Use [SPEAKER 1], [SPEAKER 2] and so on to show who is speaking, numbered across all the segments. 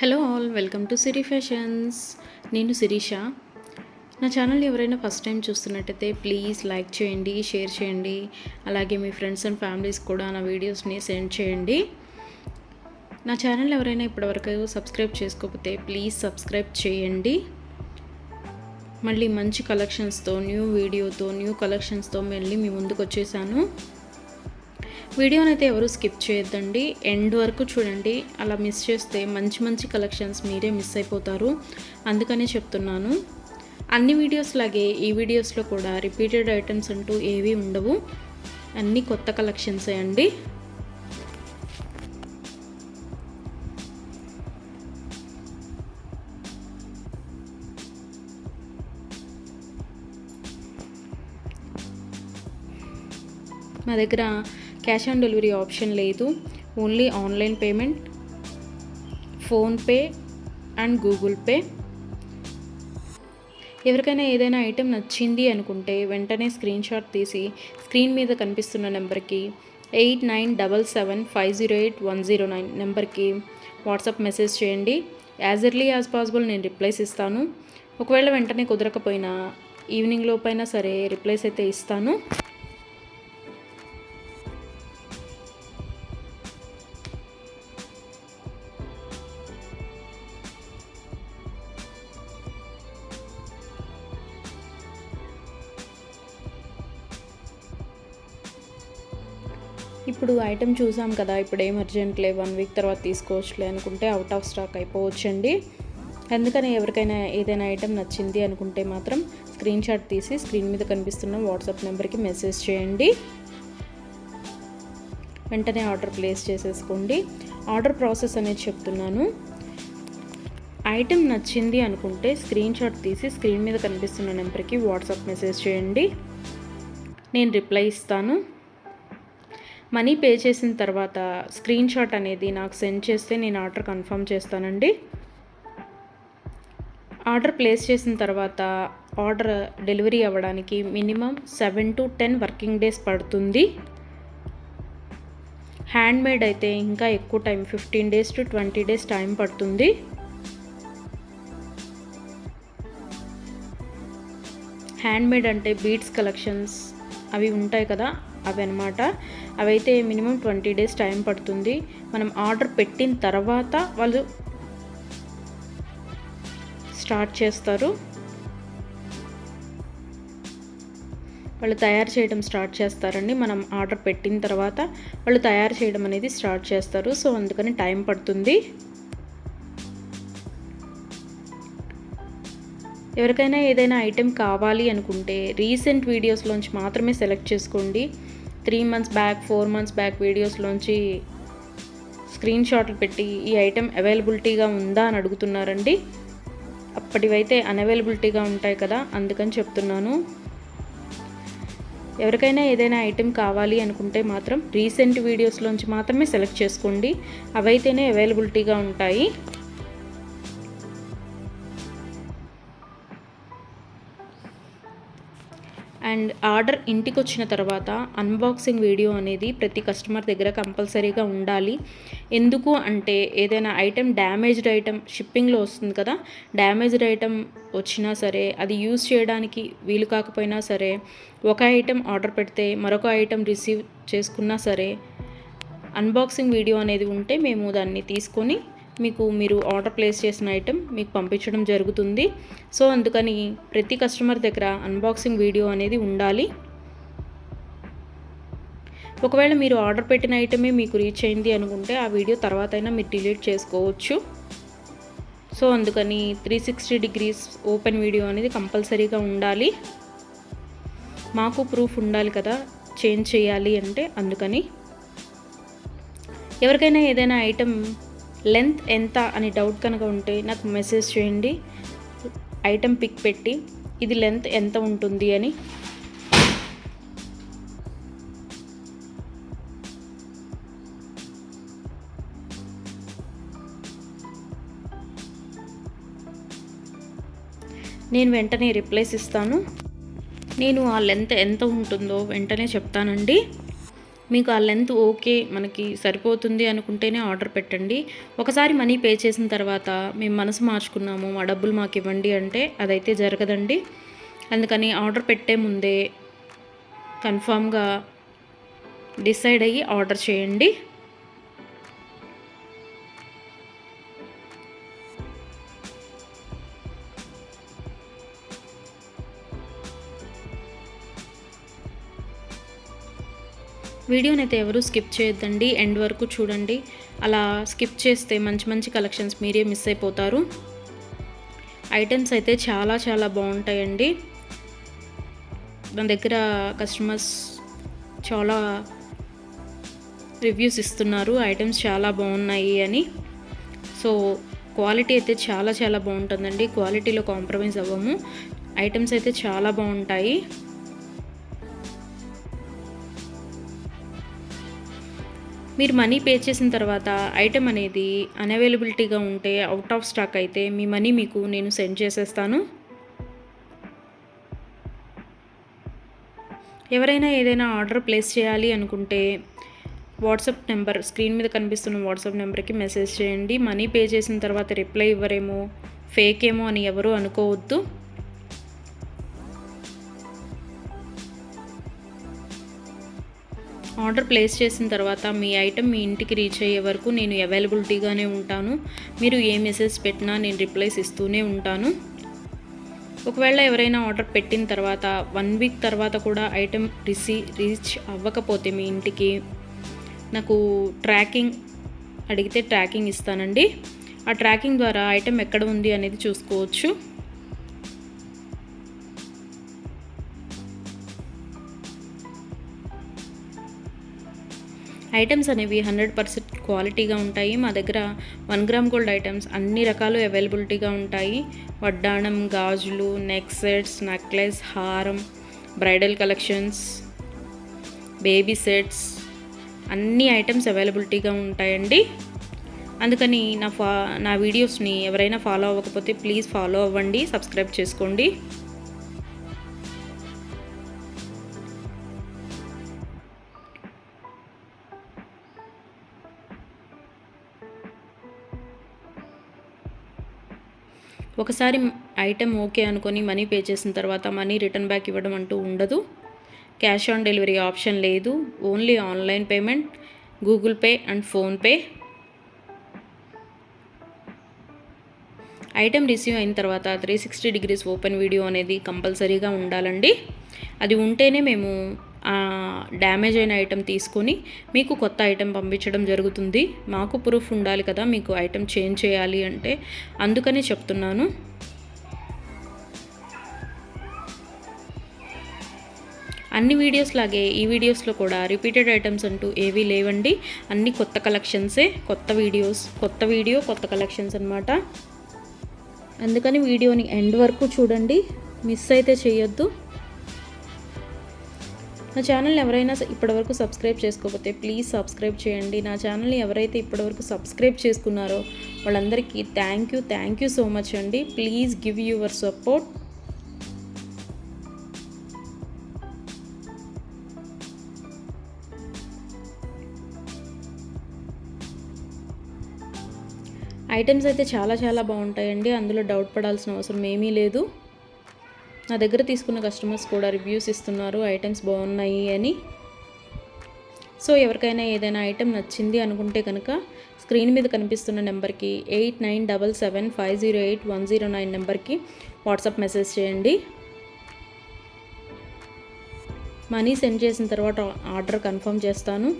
[SPEAKER 1] Hello all, welcome to Siri fashions. నేను శిరీష. నా channel ఎవరైనా ఫస్ట్ టైం చూస్తున్నట్టయితే ప్లీజ్ లైక్ చేయండి, షేర్ చేయండి. అలాగే మీ ఫ్రెండ్స్ అండ్ ఫ్యామిలీస్ కూడా నా వీడియోస్ని సెండ్ చేయండి. నా ఛానల్ ఎవరైనా ఇప్పటివరకు సబ్స్క్రైబ్ చేసుకోకపోతే ప్లీజ్ సబ్స్క్రైబ్ చేయండి. మళ్ళీ మంచి కలెక్షన్స్తో, న్యూ వీడియోతో, న్యూ కలెక్షన్స్తో మళ్ళీ మీ ముందుకు వచ్చేసాను. వీడియోని అయితే ఎవరు స్కిప్ చేయొద్దండి, ఎండ్ వరకు చూడండి. అలా మిస్ చేస్తే మంచి మంచి కలెక్షన్స్ మీరే మిస్ అయిపోతారు. అందుకనే చెప్తున్నాను. అన్ని వీడియోస్ లాగే ఈ వీడియోస్లో కూడా రిపీటెడ్ ఐటమ్స్ అంటూ ఏవీ ఉండవు, అన్నీ కొత్త కలెక్షన్సే అండి. మా దగ్గర క్యాష్ ఆన్ డెలివరీ ఆప్షన్ లేదు, only online payment, PhonePe and Google pay. ఎవరికైనా ఏదైనా ఐటెం నచ్చింది అనుకుంటే వెంటనే స్క్రీన్ షాట్ తీసి స్క్రీన్ మీద కనిపిస్తున్న నెంబర్కి 8977508109 నెంబర్కి వాట్సాప్ మెసేజ్ చేయండి. యాజ్ ఎర్లీ యాజ్ పాసిబుల్ నేను రిప్లైస్ ఇస్తాను. ఒకవేళ వెంటనే కుదరకపోయినా ఈవినింగ్ లోపైనా సరే రిప్లైస్ అయితే ఇస్తాను. ఇప్పుడు ఐటెం చూసాం కదా, ఇప్పుడు ఏం అర్జెంట్లే, 1 వీక్ తర్వాత తీసుకోవచ్చులే అనుకుంటే అవుట్ ఆఫ్ స్టాక్ అయిపోవచ్చండి. అందుకని ఎవరికైనా ఏదైనా ఐటెం నచ్చింది అనుకుంటే మాత్రం స్క్రీన్ షాట్ తీసి స్క్రీన్ మీద కనిపిస్తున్న వాట్సాప్ నెంబర్కి మెసేజ్ చేయండి. వెంటనే ఆర్డర్ ప్లేస్ చేసేసుకోండి. ఆర్డర్ ప్రాసెస్ అనేది చెప్తున్నాను. ఐటెం నచ్చింది అనుకుంటే స్క్రీన్ షాట్ తీసి స్క్రీన్ మీద కనిపిస్తున్న నెంబర్కి వాట్సాప్ మెసేజ్ చేయండి, నేను రిప్లై ఇస్తాను. మనీ పే చేసిన తర్వాత స్క్రీన్ షాట్ అనేది నాకు సెండ్ చేస్తే నేను ఆర్డర్ కన్ఫర్మ్ చేస్తానండి. ఆర్డర్ ప్లేస్ చేసిన తర్వాత ఆర్డర్ డెలివరీ అవ్వడానికి మినిమం 7 to 10 వర్కింగ్ డేస్ పడుతుంది. హ్యాండ్మేడ్ అయితే ఇంకా ఎక్కువ time, 15 days to 20 days time పడుతుంది. హ్యాండ్మేడ్ అంటే బీడ్స్ కలెక్షన్స్ అవి ఉంటాయి కదా, అవి అనమాట. అవైతే మినిమం 20 days టైం పడుతుంది. మనం ఆర్డర్ పెట్టిన తర్వాత వాళ్ళు స్టార్ట్ చేస్తారు, వాళ్ళు తయారు చేయడం స్టార్ట్ చేస్తారండి. మనం ఆర్డర్ పెట్టిన తర్వాత వాళ్ళు తయారు చేయడం అనేది స్టార్ట్ చేస్తారు. సో అందుకని టైం పడుతుంది. ఎవరికైనా ఏదైనా ఐటెం కావాలి అనుకుంటే రీసెంట్ వీడియోస్లోంచి మాత్రమే సెలెక్ట్ చేసుకోండి. 3 months బ్యాక్, 4 months బ్యాక్ వీడియోస్లోంచి స్క్రీన్ షాట్లు పెట్టి ఈ ఐటెం అవైలబిలిటీగా ఉందా అని అడుగుతున్నారండి. అప్పటివైతే అన్అవైలబిలిటీగా ఉంటాయి కదా, అందుకని చెప్తున్నాను. ఎవరికైనా ఏదైనా ఐటెం కావాలి అనుకుంటే మాత్రం రీసెంట్ వీడియోస్లోంచి మాత్రమే సెలెక్ట్ చేసుకోండి, అవైతేనే అవైలబిలిటీగా ఉంటాయి. అండ్ ఆర్డర్ ఇంటికి వచ్చిన తర్వాత అన్బాక్సింగ్ వీడియో అనేది ప్రతి కస్టమర్ దగ్గర కంపల్సరీగా ఉండాలి. ఎందుకు అంటే ఏదైనా ఐటెం డ్యామేజ్డ్ ఐటెం షిప్పింగ్లో వస్తుంది కదా, డ్యామేజ్డ్ ఐటెం వచ్చినా సరే అది యూజ్ చేయడానికి వీలు కాకపోయినా సరే, ఒక ఐటెం ఆర్డర్ పెడితే మరొక ఐటెం రిసీవ్ చేసుకున్నా సరే అన్బాక్సింగ్ వీడియో అనేది ఉంటే మేము దాన్ని తీసుకొని మీరు ఆర్డర్ ప్లేస్ చేసిన ఐటెం మీకు పంపించడం జరుగుతుంది. సో అందుకని ప్రతి కస్టమర్ దగ్గర అన్బాక్సింగ్ వీడియో అనేది ఉండాలి. ఒకవేళ మీరు ఆర్డర్ పెట్టిన ఐటమే మీకు రీచ్ అయింది అనుకుంటే ఆ వీడియో తర్వాత అయినా మీరు డిలీట్ చేసుకోవచ్చు. సో అందుకని 360 degrees ఓపెన్ వీడియో అనేది కంపల్సరీగా ఉండాలి. మాకు ప్రూఫ్ ఉండాలి కదా చేంజ్ చేయాలి అంటే, అందుకని. ఎవరికైనా ఏదైనా ఐటెం లెంత్ ఎంత అని డౌట్ కనుక ఉంటే నాకు మెసేజ్ చేయండి, ఐటెం పిక్ పెట్టి ఇది లెంత్ ఎంత ఉంటుంది అని. నేను వెంటనే రిప్లైస్ ఇస్తాను. నేను ఆ లెంత్ ఎంత ఉంటుందో వెంటనే చెప్తానండి. మీకు ఆ లెంత్ ఓకే మనకి సరిపోతుంది అనుకుంటేనే ఆర్డర్ పెట్టండి. ఒకసారి మనీ పే చేసిన తర్వాత మేము మనసు మార్చుకున్నాము, మా డబ్బులు మాకు ఇవ్వండి అంటే అదైతే జరగదండి. అందుకని ఆర్డర్ పెట్టే ముందే కన్ఫామ్గా డిసైడ్ అయ్యి ఆర్డర్ చేయండి. వీడియోని అయితే ఎవరు స్కిప్ చేయొద్దండి, ఎండ్ వరకు చూడండి. అలా స్కిప్ చేస్తే మంచి మంచి కలెక్షన్స్ మీరే మిస్ అయిపోతారు. ఐటమ్స్ అయితే చాలా చాలా బాగుంటాయండి. మన దగ్గర కస్టమర్స్ చాలా రివ్యూస్ ఇస్తున్నారు, ఐటమ్స్ చాలా బాగున్నాయి అని. సో క్వాలిటీ అయితే చాలా చాలా బాగుంటుందండి, క్వాలిటీలో కాంప్రమైజ్ అవ్వము. ఐటమ్స్ అయితే చాలా బాగుంటాయి. మీరు మనీ పే చేసిన తర్వాత ఐటెం అనేది అన్అవైలబిలిటీగా ఉంటే, అవుట్ ఆఫ్ స్టాక్ అయితే మీ మనీ మీకు నేను సెండ్ చేసేస్తాను. ఎవరైనా ఏదైనా ఆర్డర్ ప్లేస్ చేయాలి అనుకుంటే వాట్సాప్ నెంబర్, స్క్రీన్ మీద కనిపిస్తున్న వాట్సాప్ నెంబర్కి మెసేజ్ చేయండి. మనీ పే చేసిన తర్వాత రిప్లై ఇవ్వరేమో, ఫేక్ ఏమో అని ఎవరు అనుకోవద్దు. ఆర్డర్ ప్లేస్ చేసిన తర్వాత మీ ఐటెం మీ ఇంటికి రీచ్ అయ్యే వరకు నేను అవైలబిలిటీగానే ఉంటాను. మీరు ఏ మెసేజ్ పెట్టినా నేను రిప్లైస్ ఇస్తూనే ఉంటాను. ఒకవేళ ఎవరైనా ఆర్డర్ పెట్టిన తర్వాత 1 వీక్ తర్వాత కూడా ఐటెం రీచ్ అవ్వకపోతే మీ ఇంటికి నాకు ట్రాకింగ్ అడిగితే ట్రాకింగ్ ఇస్తానండి. ఆ ట్రాకింగ్ ద్వారా ఐటెం ఎక్కడ ఉంది అనేది చూసుకోవచ్చు. ఐటమ్స్ అనేవి 100% క్వాలిటీగా ఉంటాయి. మా దగ్గర 1 గ్రామ్ గోల్డ్ ఐటమ్స్ అన్ని రకాలు అవైలబిలిటీగా ఉంటాయి. వడ్డాణం, గాజులు, నెక్ సెట్స్, నెక్లెస్, హారం, బ్రైడల్ కలెక్షన్స్, బేబీ సెట్స్, అన్ని ఐటమ్స్ అవైలబిలిటీగా ఉంటాయండి. అందుకని నా వీడియోస్ని ఎవరైనా ఫాలో అవ్వకపోతే ప్లీజ్ ఫాలో అవ్వండి, సబ్స్క్రైబ్ చేసుకోండి. ఒకసారి ఐటెం ఓకే అనుకొని మనీ పే చేసిన తర్వాత మనీ రిటర్న్ బ్యాక్ ఇవ్వడం అంటూ ఉండదు. క్యాష్ ఆన్ డెలివరీ ఆప్షన్ లేదు. Only online payment, Google pay and PhonePe. Item receive అయిన తర్వాత 360 డిగ్రీస్ ఓపెన్ వీడియో అనేది కంపల్సరీగా ఉండాలండి. అది ఉంటేనే మేము డ్యామేజ్ అయిన ఐటెం తీసుకొని మీకు కొత్త ఐటెం పంపించడం జరుగుతుంది. మాకు ప్రూఫ్ ఉండాలి కదా మీకు ఐటెం చేంజ్ చేయాలి అంటే, అందుకని చెప్తున్నాను. అన్ని వీడియోస్ లాగే ఈ వీడియోస్లో కూడా రిపీటెడ్ ఐటమ్స్ అంటూ ఏవీ లేవండి. అన్ని కొత్త కలెక్షన్సే, కొత్త వీడియో కొత్త కలెక్షన్స్ అన్నమాట. అందుకని వీడియోని ఎండ్ వరకు చూడండి, మిస్ అయితే చేయొద్దు. నా ఛానల్ని ఎవరైనా ఇప్పటివరకు సబ్స్క్రైబ్ చేసుకోకపోతే ప్లీజ్ సబ్స్క్రైబ్ చేయండి. నా ఛానల్ని ఎవరైతే ఇప్పటివరకు సబ్స్క్రైబ్ చేసుకున్నారో వాళ్ళందరికీ థ్యాంక్ యూ సో మచ్ అండి. Please give your support. Items అయితే చాలా చాలా బాగుంటాయండి, అందులో డౌట్ పడాల్సిన అవసరం ఏమీ లేదు. నా దగ్గర తీసుకున్న కస్టమర్స్ కూడా రివ్యూస్ ఇస్తున్నారు ఐటమ్స్ బాగున్నాయి అని. సో ఎవరికైనా ఏదైనా ఐటెం నచ్చింది అనుకుంటే కనుక స్క్రీన్ మీద కనిపిస్తున్న నెంబర్కి 8977508109 నెంబర్కి వాట్సాప్ మెసేజ్ చేయండి. మనీ సెండ్ చేసిన తర్వాత ఆర్డర్ కన్ఫర్మ్ చేస్తాను.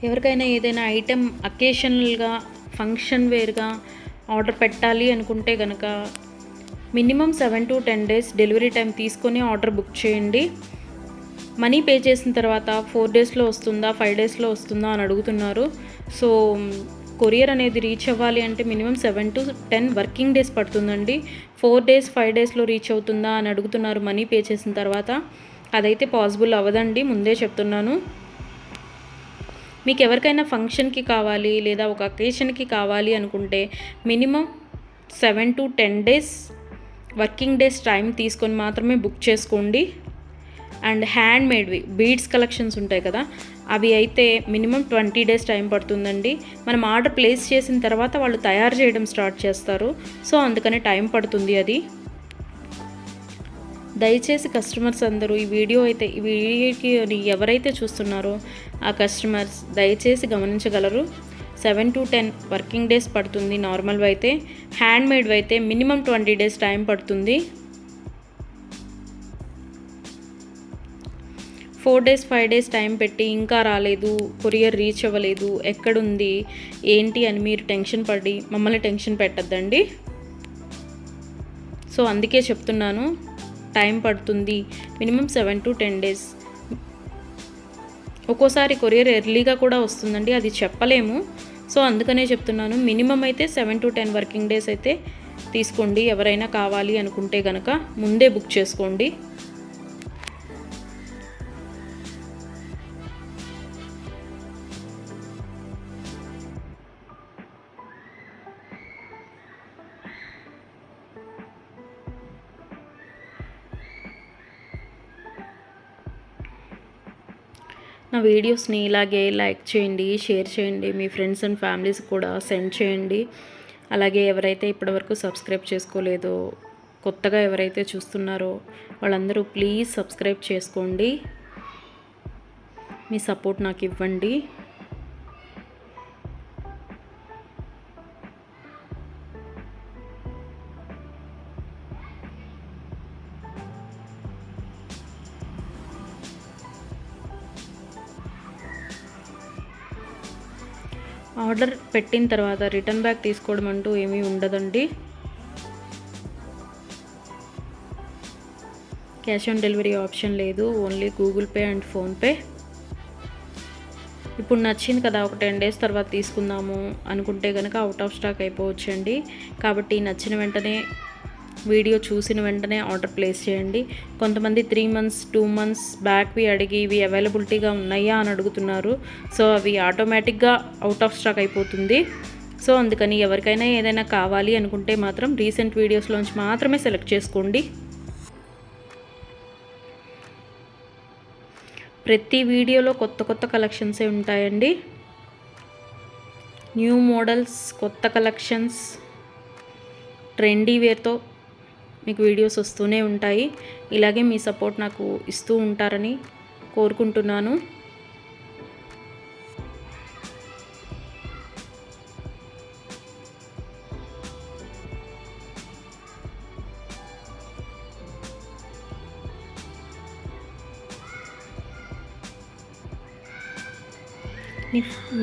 [SPEAKER 1] ఎవరికైనా ఏదైనా ఐటెం అకేషనల్గా, ఫంక్షన్ వేర్గా ఆర్డర్ పెట్టాలి అనుకుంటే కనుక minimum 7 to 10 days delivery time తీసుకొని ఆర్డర్ బుక్ చేయండి. మనీ పే చేసిన తర్వాత 4 daysలో వస్తుందా, 5 daysలో వస్తుందా అని అడుగుతున్నారు. సో కొరియర్ అనేది రీచ్ అవ్వాలి అంటే మినిమం 7 to 10 వర్కింగ్ డేస్ పడుతుందండి. 4 days 5 daysలో రీచ్ అవుతుందా అని అడుగుతున్నారు మనీ పే చేసిన తర్వాత. అదైతే పాసిబుల్ అవ్వదండి, ముందే చెప్తున్నాను. మీకు ఎవరికైనా ఫంక్షన్కి కావాలి లేదా ఒక అకేషన్కి కావాలి అనుకుంటే minimum 7 to 10 days working days time తీసుకొని మాత్రమే బుక్ చేసుకోండి. అండ్ హ్యాండ్ మేడ్వి బీడ్స్ కలెక్షన్స్ ఉంటాయి కదా, అవి అయితే మినిమం 20 డేస్ టైం పడుతుందండి. మనం ఆర్డర్ ప్లేస్ చేసిన తర్వాత వాళ్ళు తయారు చేయడం స్టార్ట్ చేస్తారు, సో అందుకని టైం పడుతుంది అది. దయచేసి కస్టమర్స్ అందరూ ఈ వీడియోకి ఎవరైతే చూస్తున్నారో ఆ కస్టమర్స్ దయచేసి గమనించగలరు. 7 to 10 వర్కింగ్ డేస్ పడుతుంది నార్మల్వి అయితే. హ్యాండ్ మేడ్వి అయితే మినిమం 20 డేస్ టైం పడుతుంది. 4 days 5 days టైం పెట్టి ఇంకా రాలేదు, కొరియర్ రీచ్ అవ్వలేదు, ఎక్కడుంది ఏంటి అని మీరు టెన్షన్ పడి మమ్మల్ని టెన్షన్ పెట్టద్దండి. సో అందుకే చెప్తున్నాను, టైం పడుతుంది మినిమం 7 to 10 డేస్. ఒక్కోసారి కొరియర్ ఎర్లీగా కూడా వస్తుందండి, అది చెప్పలేము. సో అందుకనే చెప్తున్నాను, మినిమం అయితే 7 to 10 వర్కింగ్ డేస్ అయితే తీసుకోండి. ఎవరైనా కావాలి అనుకుంటే కనుక ముందే బుక్ చేసుకోండి. నా వీడియోస్ని ఇలాగే లైక్ చేయండి, షేర్ చేయండి, మీ ఫ్రెండ్స్ అండ్ ఫ్యామిలీస్ కూడా సెండ్ చేయండి. అలాగే ఎవరైతే ఇప్పటివరకు సబ్స్క్రైబ్ చేసుకోలేదో, కొత్తగా ఎవరైతే చూస్తున్నారో వాళ్ళందరూ ప్లీజ్ సబ్స్క్రైబ్ చేసుకోండి. మీ సపోర్ట్ నాకు ఇవ్వండి. ఆర్డర్ పెట్టిన తర్వాత రిటర్న్ బ్యాక్ తీసుకోవడం అంటూ ఏమీ ఉండదండి. క్యాష్ ఆన్ డెలివరీ ఆప్షన్ లేదు, only Google pay and PhonePe. ఇప్పుడు నచ్చింది కదా, ఒక 10 days తర్వాత తీసుకుందాము అనుకుంటే కనుక అవుట్ ఆఫ్ స్టాక్ అయిపోవచ్చండి. కాబట్టి నచ్చిన వెంటనే, వీడియో చూసిన వెంటనే ఆర్డర్ ప్లేస్ చేయండి. కొంతమంది 3 months 2 months బ్యాక్వి అడిగి ఇవి అవైలబిలిటీగా ఉన్నాయా అని అడుగుతున్నారు. సో అవి ఆటోమేటిక్గా అవుట్ ఆఫ్ స్టాక్ అయిపోతుంది. సో అందుకని ఎవరికైనా ఏదైనా కావాలి అనుకుంటే మాత్రం రీసెంట్ వీడియోస్లోంచి మాత్రమే సెలెక్ట్ చేసుకోండి. ప్రతి వీడియోలో కొత్త కలెక్షన్సే ఉంటాయండి. న్యూ మోడల్స్, కొత్త కలెక్షన్స్, ట్రెండీ వేర్తో మీకు వీడియోస్ వస్తూనే ఉంటాయి. ఇలాగే మీ సపోర్ట్ నాకు ఇస్తూ ఉంటారని కోరుకుంటున్నాను.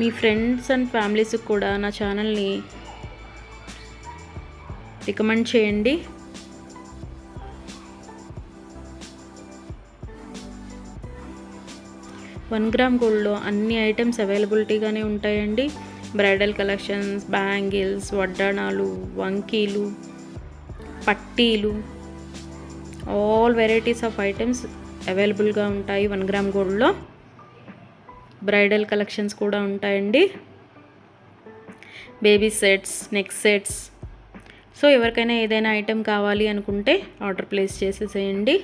[SPEAKER 1] మీ ఫ్రెండ్స్ అండ్ ఫ్యామిలీస్కి కూడా నా ఛానల్ని రికమెండ్ చేయండి. వన్ గ్రామ్ గోల్డ్లో అన్ని ఐటమ్స్ అవైలబిలిటీగానే ఉంటాయండి. బ్రైడల్ కలెక్షన్స్, బ్యాంగిల్స్, వడ్డాణాలు, వంకీలు, పట్టీలు, ఆల్ వెరైటీస్ ఆఫ్ ఐటమ్స్ అవైలబుల్గా ఉంటాయి 1 గ్రామ్ గోల్డ్లో. బ్రైడల్ కలెక్షన్స్ కూడా ఉంటాయండి. Baby sets, neck sets. So ఎవరికైనా ఏదైనా ఐటెం కావాలి అనుకుంటే ఆర్డర్ ప్లేస్ చేసేసేయండి.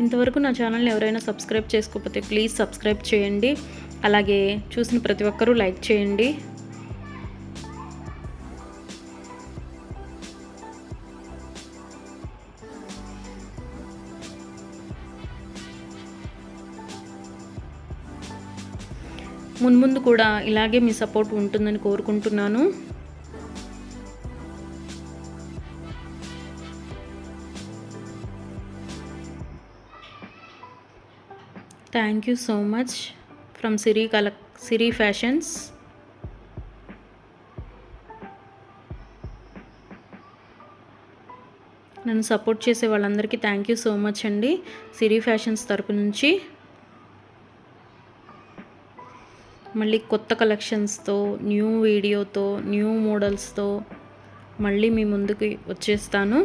[SPEAKER 1] ఇంతవరకు నా ఛానల్ని ఎవరైనా సబ్స్క్రైబ్ చేసుకోకపోతే ప్లీజ్ సబ్స్క్రైబ్ చేయండి. అలాగే చూసిన ప్రతి ఒక్కరూ లైక్ చేయండి. మున్ముందు కూడా ఇలాగే మీ సపోర్ట్ ఉంటుందని కోరుకుంటున్నాను. Thank you so much from Siri fashions. నన్ను సపోర్ట్ చేసే వాళ్ళందరికీ థ్యాంక్ యూ సో మచ్ అండి, సిరి ఫ్యాషన్స్ తరపు నుంచి. మళ్ళీ కొత్త కలెక్షన్స్తో, న్యూ వీడియోతో, న్యూ మోడల్స్తో మళ్ళీ మీ ముందుకు వచ్చేస్తాను.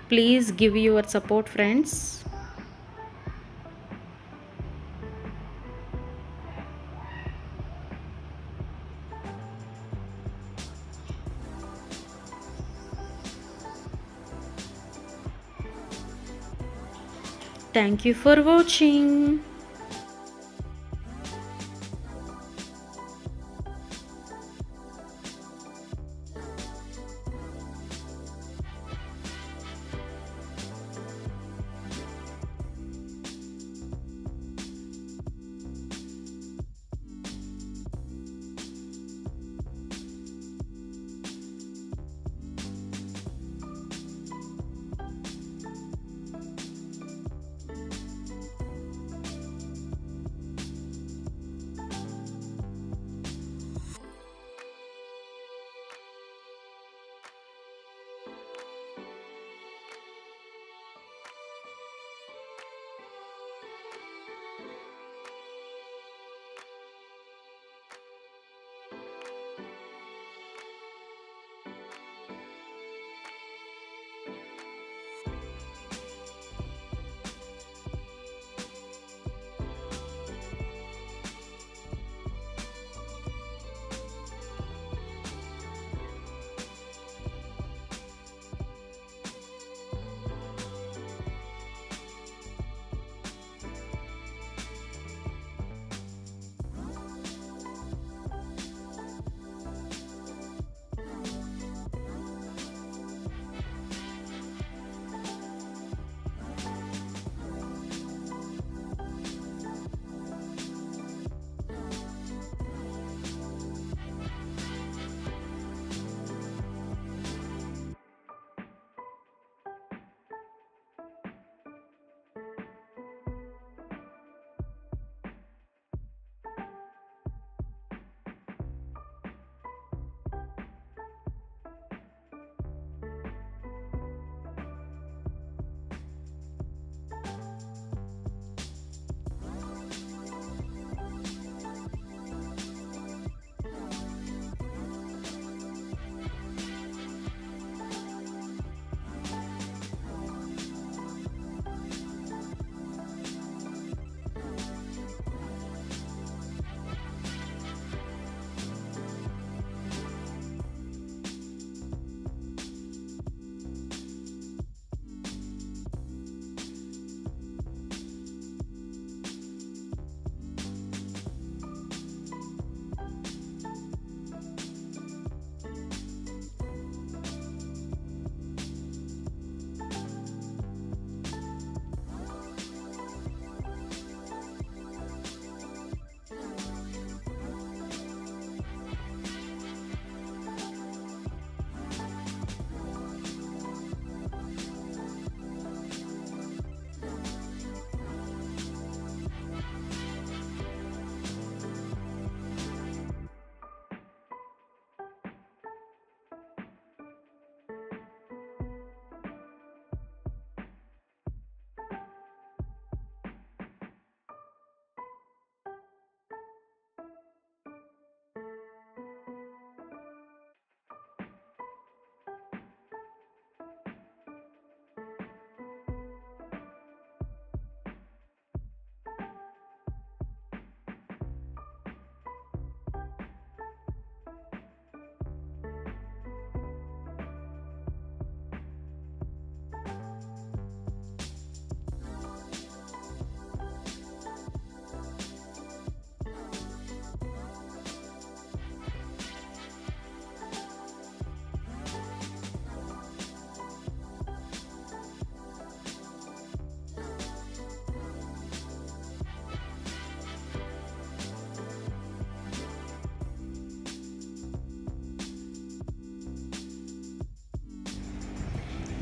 [SPEAKER 1] Please give your support friends. Thank you for watching.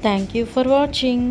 [SPEAKER 1] Thank you for watching.